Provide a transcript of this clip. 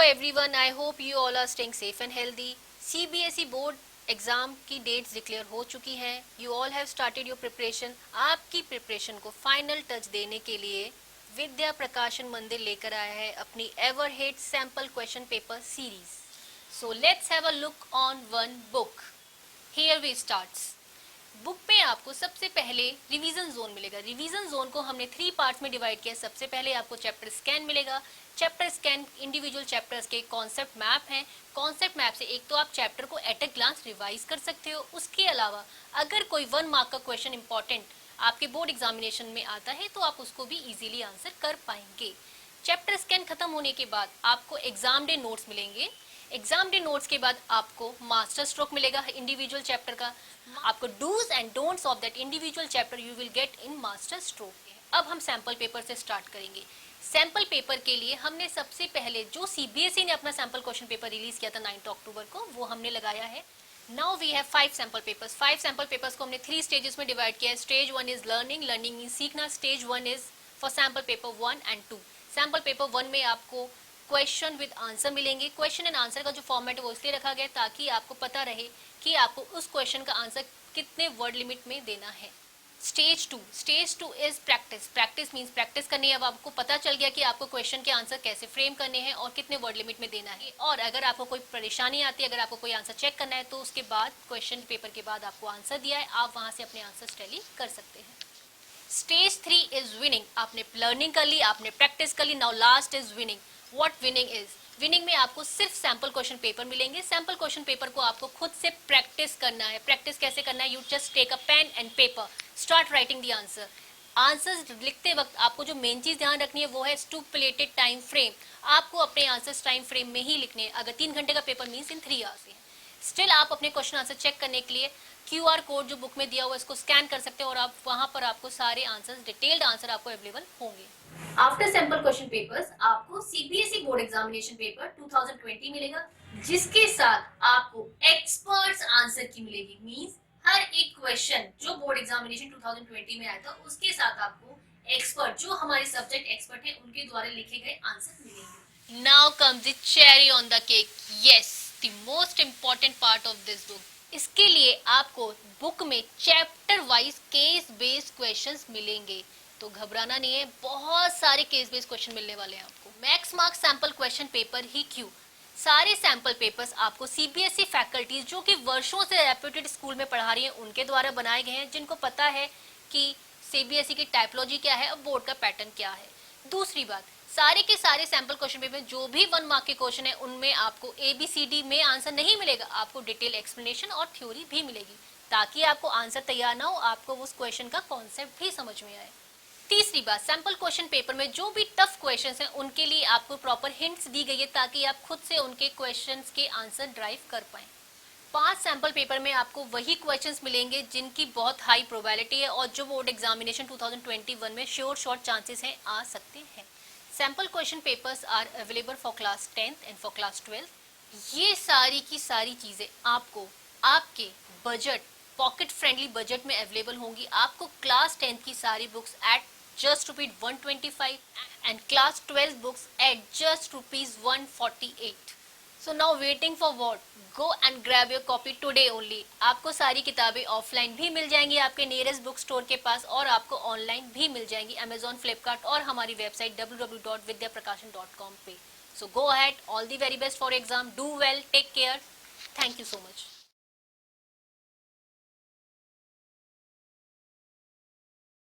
everyone, I hope you all are staying safe and healthy. CBSE board exam की dates declare हो चुकी हैं. You all have started your preparation. आपकी preparation को final touch देने के लिए विद्या प्रकाशन मंदिर लेकर आया है अपनी ever hit sample question paper series. So let's have a look on one book. Here we starts. Book में आपको सबसे पहले रिवीजन जोन मिलेगा. रिवीजन जोन को हमने 3 पार्ट्स में डिवाइड किया. सबसे पहले आपको चैप्टर स्कैन मिलेगा. चैप्टर स्कैन इंडिविजुअल चैप्टर्स के कॉन्सेप्ट मैप हैं. कॉन्सेप्ट मैप से एक तो आप चैप्टर को एट अ ग्लांस रिवाइज कर सकते हो. उसके अलावा अगर कोई 1 मार्क का क्वेश्चन इंपॉर्टेंट आपके बोर्ड एग्जामिनेशन में आता है तो आप उसको भी इजीली आंसर कर पाएंगे. चैप्टर स्कैन खत्म होने के बाद आपको एग्जाम डे नोट्स मिलेंगे. एग्जाम डे नोट्स के बाद आपको मास्टर स्ट्रोक मिलेगा इंडिविजुअल चैप्टर का. आपको dos and don'ts of that individual chapter you will get in master stroke. अब हम सैंपल पेपर से स्टार्ट करेंगे. सैंपल पेपर के लिए हमने सबसे पहले जो सीबीएसई ने अपना सैंपल क्वेश्चन पेपर रिलीज किया था 9 अक्टूबर को, वो हमने लगाया है. Now we have 5 sample papers. 5 sample papers को हमने 3 स्टेजेस में डिवाइड किया है. Stage 1 is learning. Learning means सीखना. Stage 1 is for sample paper 1 and 2. Sample paper 1 में आपको क्वेश्चन विद आंसर मिलेंगे. क्वेश्चन एंड आंसर का जो फॉर्मेट है वो इसलिए रखा गया ताकि आपको पता रहे कि आपको उस क्वेश्चन का आंसर कितने वर्ड लिमिट में देना है. Stage 2 is practice. Practice means practice करनी है. अब आपको पता चल गया कि आपको क्वेश्चन के आंसर कैसे फ्रेम करने हैं और कितने वर्ड लिमिट में देना है. और अगर आपको कोई परेशानी आती है, अगर आपको कोई आंसर चेक करना है तो उसके बाद क्वेश्चन पेपर के बाद आपको आंसर दिया है, आप वहां से अपने आंसर टैली कर सकते हैं. Stage 3 is winning. आपने लर्निंग कर ली, आपने प्रैक्टिस कर ली. Now last is winning. What winning is? Winning में आपको सिर्फ सैंपल क्वेश्चन पेपर मिलेंगे. सैंपल क्वेश्चन पेपर को आपको खुद से प्रैक्टिस करना है. प्रैक्टिस कैसे करना है? You just take a pen and paper, start writing the answer. Answers लिखते वक्त आपको जो मेन चीज ध्यान रखनी है वो है स्टुपुलेटेड टाइम फ्रेम. आपको अपने आंसर्स टाइम फ्रेम में ही लिखने हैं. अगर 3 घंटे का पेपर मीन्स इन 3 आवर्स है. स्टिल आप अपने क्वेश्चन आंसर चेक करने के लिए QR कोड जो बुक में दिया हुआ है इसको स्कैन कर सकते हैं और आप वहां पर आपको सारे आंसर्स, डिटेल्ड आंसर आपको अवेलेबल होंगे. आफ्टर सैंपल क्वेश्चन पेपर्स आपको सीबीएसई बोर्ड एग्जामिनेशन पेपर 2020 मिलेगा, जिसके साथ आपको एक्सपर्ट्स आंसर की मिलेगी. मींस हर एक क्वेश्चन जो बोर्ड एग्जामिनेशन 2020 में आया था उसके साथ आपको एक्सपर्ट, जो हमारे सब्जेक्ट एक्सपर्ट है, उनके द्वारा लिखे गए आंसर मिलेंगे. Now comes the cherry on the cake. Yes, the most important part of this book. इसके लिए आपको बुक में chapter wise case based questions मिलेंगे. तो घबराना नहीं है, बहुत सारे केस बेस्ड क्वेश्चन मिलने वाले हैं आपको. Max marks sample question paper ही क्यों? सारे सैंपल पेपर्स आपको सीबीएसई फैकल्टीज जो कि वर्षों से रेप्यूटेड स्कूल में पढ़ा रही हैं उनके द्वारा बनाए गए हैं, जिनको पता है कि सीबीएसई की टाइपोलॉजी क्या है और बोर्ड का पैटर्न क्या है. दूसरी बात, सारे के सारे सैंपल क्वेश्चन पेपर जो भी 1 मार्क के क्वेश्चन है उनमें आपको ABCD में आंसर नहीं मिलेगा. आपको डिटेल एक्सप्लेनेशन और थ्योरी भी मिलेगी ताकि आपको आंसर तैयार ना हो, आपको उस क्वेश्चन का कॉन्सेप्ट भी समझ में आए. तीसरी बात, सैंपल क्वेश्चन पेपर में जो भी टफ क्वेश्चंस हैं उनके लिए आपको प्रॉपर हिंट्स दी गई है ताकि आप खुद से उनके क्वेश्चंस के आंसर ड्राइव कर पाएं. 5 सैंपल पेपर में आपको वही क्वेश्चंस मिलेंगे जिनकी बहुत हाई प्रोबेबिलिटी है और जो बोर्ड एग्जामिनेशन 2021 में श्योर शॉर्ट चांसेस हैं आ सकते हैं. Sample question papers are available for class 10th and for class 12. ये सारी की सारी चीजें आपको आपके बजट, पॉकेट फ्रेंडली बजट में अवेलेबल होंगी. आपको क्लास 10th की सारी books at just ₹125 and class 12 books at just ₹148. So now waiting for what? Go and grab your copy today only. आपको सारी किताबें ऑफलाइन भी मिल जाएंगी आपके नियरेस्ट बुक स्टोर के पास और आपको ऑनलाइन भी मिल जाएंगी Amazon, Flipkart और हमारी वेबसाइट www.vidyaprakashan.com पे. So go ahead, all the very best for exam. Do well, take care. Thank you so much.